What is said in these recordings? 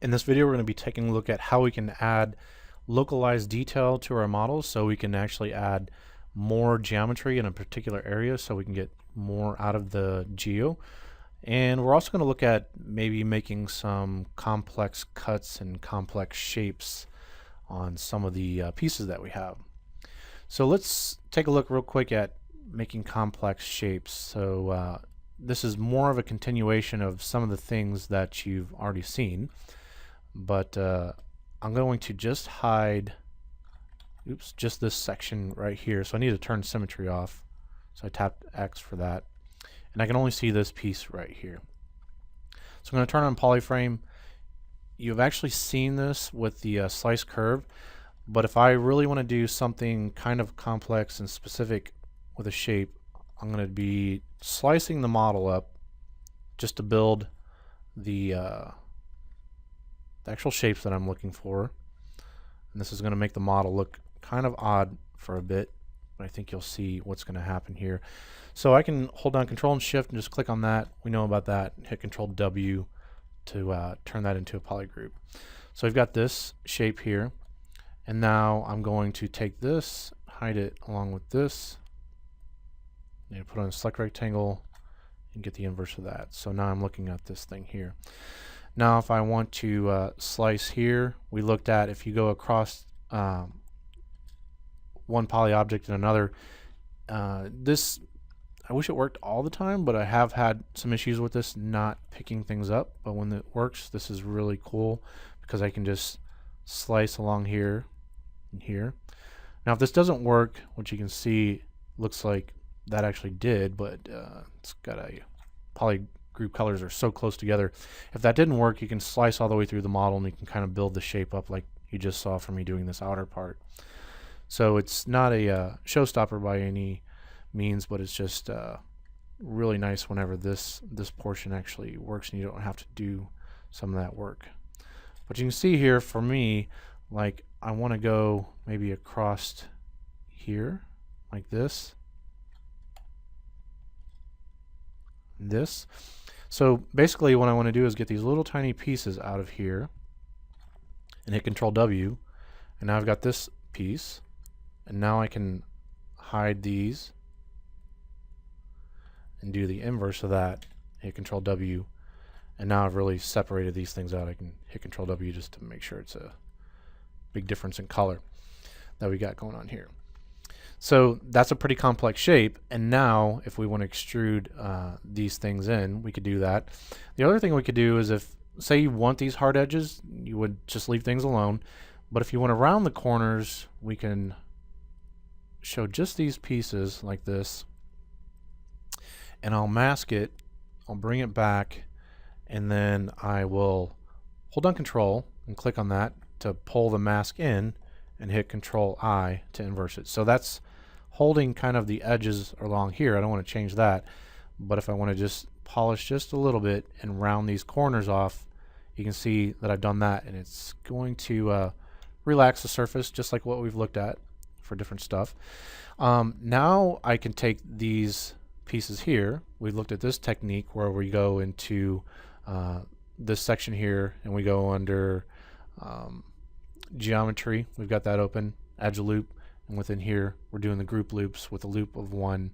In this video, we're going to be taking a look at how we can add localized detail to our models so we can actually add more geometry in a particular area so we can get more out of the geo. And we're also going to look at maybe making some complex cuts and complex shapes on some of the pieces that we have. So let's take a look real quick at making complex shapes. So this is more of a continuation of some of the things that you've already seen. But I'm going to just hide just this section right here. So I need to turn symmetry off. So I tapped X for that. And I can only see this piece right here. So I'm going to turn on Polyframe. You've actually seen this with the slice curve. But if I really want to do something kind of complex and specific with a shape, I'm going to be slicing the model up just to build the actual shapes that I'm looking for. And this is going to make the model look kind of odd for a bit, but I think you'll see what's going to happen here. So I can hold down Control and Shift and just click on that. We know about that. Hit Control W to turn that into a polygroup. So we've got this shape here, and now I'm going to take this, hide it along with this, and put on a select rectangle and get the inverse of that. So now I'm looking at this thing here. Now if I want to slice here, we looked at if you go across one poly object and another, this, I wish it worked all the time, but I have had some issues with this not picking things up. But when it works, this is really cool because I can just slice along here and here. Now if this doesn't work, which you can see looks like that actually did, but it's got a poly group colors are so close together. If that didn't work, you can slice all the way through the model and you can kind of build the shape up like you just saw from me doing this outer part. So it's not a showstopper by any means, but it's just really nice whenever this portion actually works and you don't have to do some of that work. But you can see here for me, like I want to go maybe across here like this. So basically what I want to do is get these little tiny pieces out of here and hit Control W, and now I've got this piece, and now I can hide these and do the inverse of that, hit Control W, and now I've really separated these things out. I can hit Control W just to make sure it's a big difference in color that we got going on here. So that's a pretty complex shape, and now if we want to extrude these things in, we could do that. The other thing we could do is if, say you want these hard edges, you would just leave things alone, but if you want to round the corners, we can show just these pieces like this, and I'll mask it, I'll bring it back, and then I will hold down Control and click on that to pull the mask in and hit Control I to inverse it. So that's holding kind of the edges along here. I don't want to change that, but if I want to just polish just a little bit and round these corners off, you can see that I've done that, and it's going to relax the surface just like what we've looked at for different stuff. Now I can take these pieces here. We looked at this technique where we go into this section here and we go under geometry. We've got that open, add a loop, and within here we're doing the group loops with a loop of one,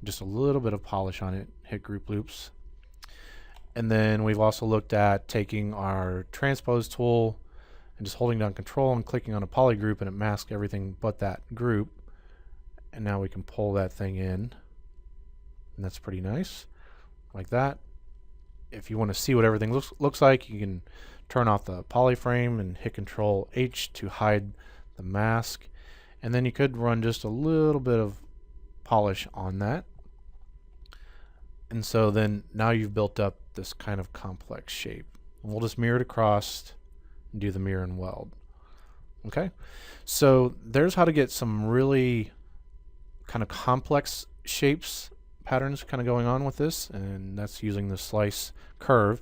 just a little bit of polish on it, hit group loops. And then we've also looked at taking our transpose tool and just holding down Control and clicking on a poly group, and it masks everything but that group, and now we can pull that thing in, and that's pretty nice like that. If you want to see what everything looks like, you can turn off the Polyframe and hit Control H to hide the mask, and then you could run just a little bit of polish on that, and so then now you've built up this kind of complex shape. And we'll just mirror it across and do the mirror and weld. Okay, so there's how to get some really kind of complex shapes patterns kind of going on with this, and that's using the slice curve.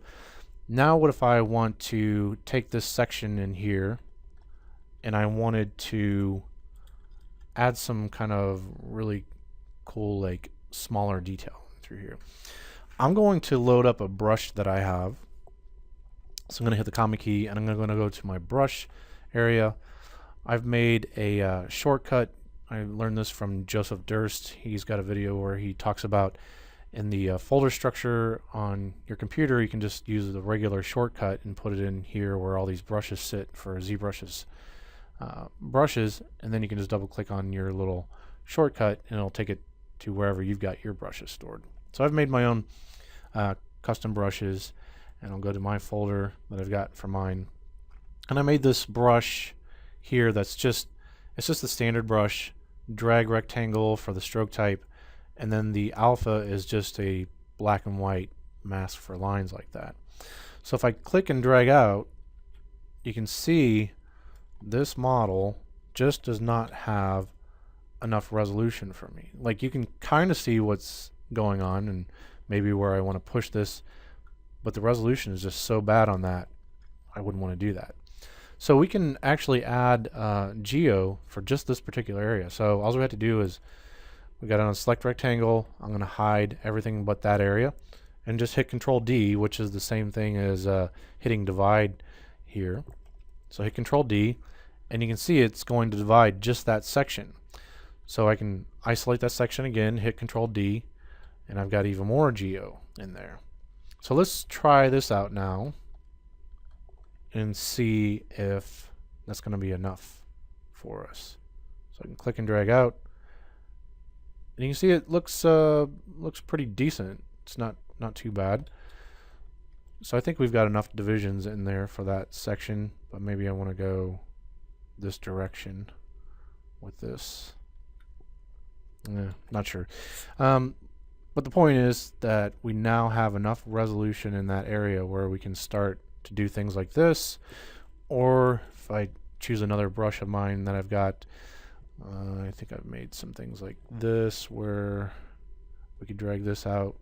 Now what if I want to take this section in here and I wanted to add some kind of really cool like smaller detail through here? I'm going to load up a brush that I have. So I'm going to hit the comma key, and I'm going to go to my brush area. I've made a shortcut. I learned this from Joseph Durst. He's got a video where he talks about in the folder structure on your computer, you can just use the regular shortcut and put it in here where all these brushes sit for ZBrush's brushes, and then you can just double click on your little shortcut and it'll take it to wherever you've got your brushes stored. So I've made my own custom brushes, and I'll go to my folder that I've got for mine, and I made this brush here that's just the standard brush, drag rectangle for the stroke type, and then the alpha is just a black and white mask for lines like that. So if I click and drag out, you can see this model just does not have enough resolution for me. Like, you can kind of see what's going on and maybe where I want to push this, but the resolution is just so bad on that, I wouldn't want to do that. So we can actually add geo for just this particular area. So all we have to do is we got on select rectangle. I'm going to hide everything but that area, and just hit Control D, which is the same thing as hitting divide here. So hit Control D, and you can see it's going to divide just that section. So I can isolate that section again, hit Control D, and I've got even more geo in there. So let's try this out now and see if that's going to be enough for us. So I can click and drag out, and you can see it looks pretty decent. It's not too bad. So I think we've got enough divisions in there for that section, but maybe I want to go this direction with this. Not sure. But the point is that we now have enough resolution in that area where we can start to do things like this, or if I choose another brush of mine that I've got, I think I've made some things like this where we could drag this out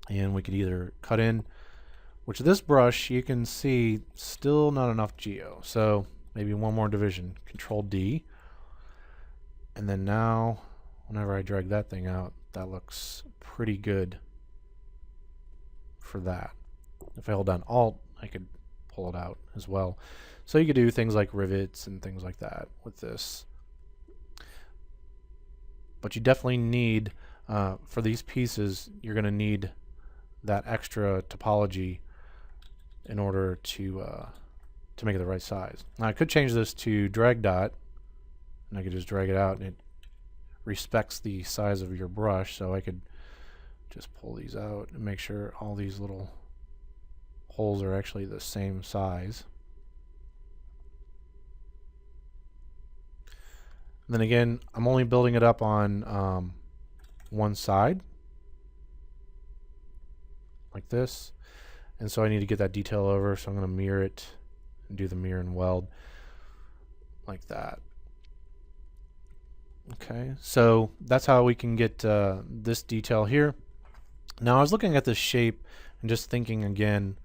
and we could either cut in, which this brush you can see still not enough geo, so maybe one more division, Control D, and then now whenever I drag that thing out, that looks pretty good for that. If I hold down Alt, I could pull it out as well. So you could do things like rivets and things like that with this. But you definitely need, for these pieces, you're going to need that extra topology in order to make it the right size. Now I could change this to drag dot, and I could just drag it out, and it respects the size of your brush. So I could just pull these out and make sure all these little holes are actually the same size. And then again, I'm only building it up on one side like this, and so I need to get that detail over, so I'm going to mirror it and do the mirror and weld like that. Okay, so that's how we can get this detail here. Now I was looking at this shape and just thinking again,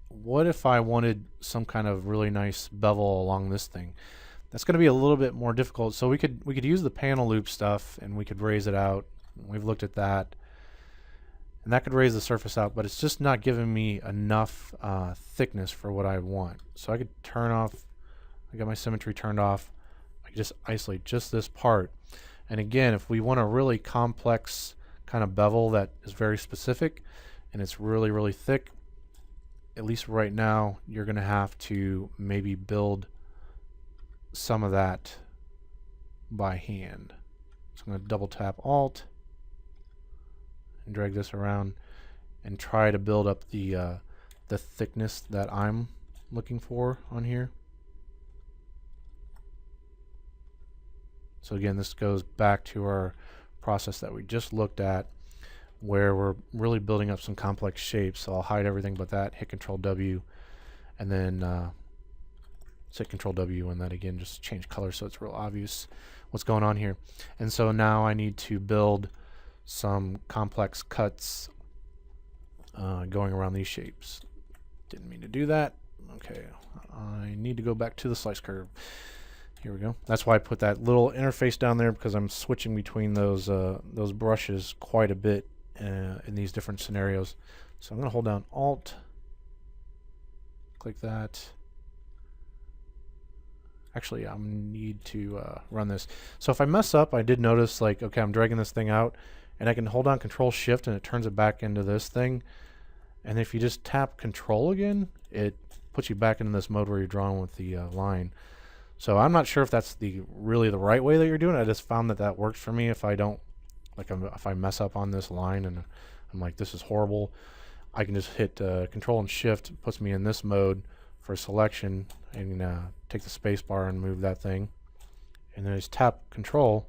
what if I wanted some kind of really nice bevel along this thing? That's going to be a little bit more difficult. So we could use the panel loop stuff, and we could raise it out. We've looked at that, and that could raise the surface out, but it's just not giving me enough thickness for what I want. So I could turn off, I got my symmetry turned off, I could just isolate just this part. And again, if we want a really complex kind of bevel that is very specific and it's really, really thick, at least right now, you're going to have to maybe build some of that by hand. So I'm going to double tap Alt and drag this around and try to build up the thickness that I'm looking for on here. So again, this goes back to our process that we just looked at, where we're really building up some complex shapes. So I'll hide everything but that, hit Control W, and then hit Control W, and then again just change color so it's real obvious what's going on here. And so now I need to build some complex cuts going around these shapes. Didn't mean to do that. Okay, I need to go back to the slice curve. Here we go. That's why I put that little interface down there, because I'm switching between those brushes quite a bit in these different scenarios. So I'm going to hold down Alt click that. Actually, I need to run this. So if I mess up, I did notice, like, okay, I'm dragging this thing out, and I can hold down Control Shift, and it turns it back into this thing. And if you just tap Control again, it puts you back into this mode where you're drawing with the line. So I'm not sure if that's really the right way that you're doing it. I just found that that works for me. If I don't, like, if I mess up on this line and I'm like, this is horrible, I can just hit Control and Shift. It puts me in this mode for selection, and take the space bar and move that thing, and then I just tap Control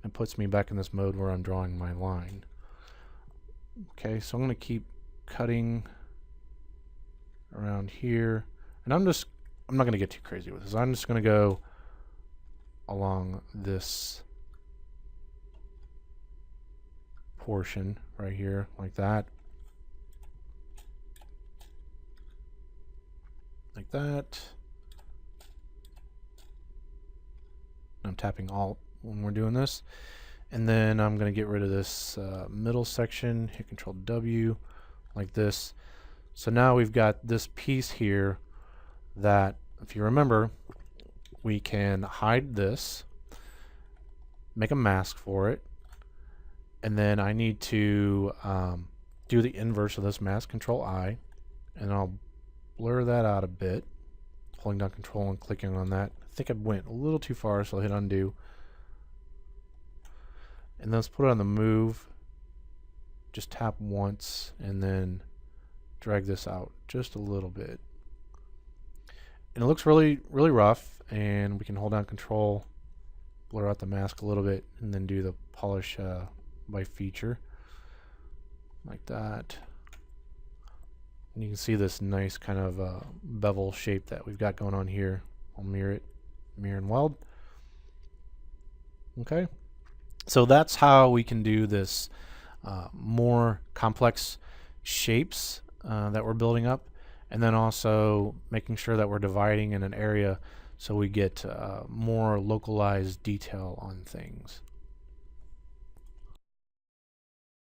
and puts me back in this mode where I'm drawing my line. Okay, so I'm going to keep cutting around here, and I'm not going to get too crazy with this. I'm just going to go along this portion right here like that. Like that. I'm tapping Alt when we're doing this. And then I'm going to get rid of this middle section, hit Control W, like this. So now we've got this piece here that, if you remember, we can hide this, make a mask for it, and then I need to do the inverse of this mask, Control I, and I'll blur that out a bit, holding down Control and clicking on that. I think I went a little too far, so I'll hit undo. And then let's put it on the move. Just tap once and then drag this out just a little bit. And it looks really, really rough, and we can hold down Control, blur out the mask a little bit, and then do the polish by feature like that. And you can see this nice kind of bevel shape that we've got going on here. I'll mirror it, mirror and weld. Okay, so that's how we can do this more complex shapes that we're building up, and then also making sure that we're dividing in an area so we get more localized detail on things.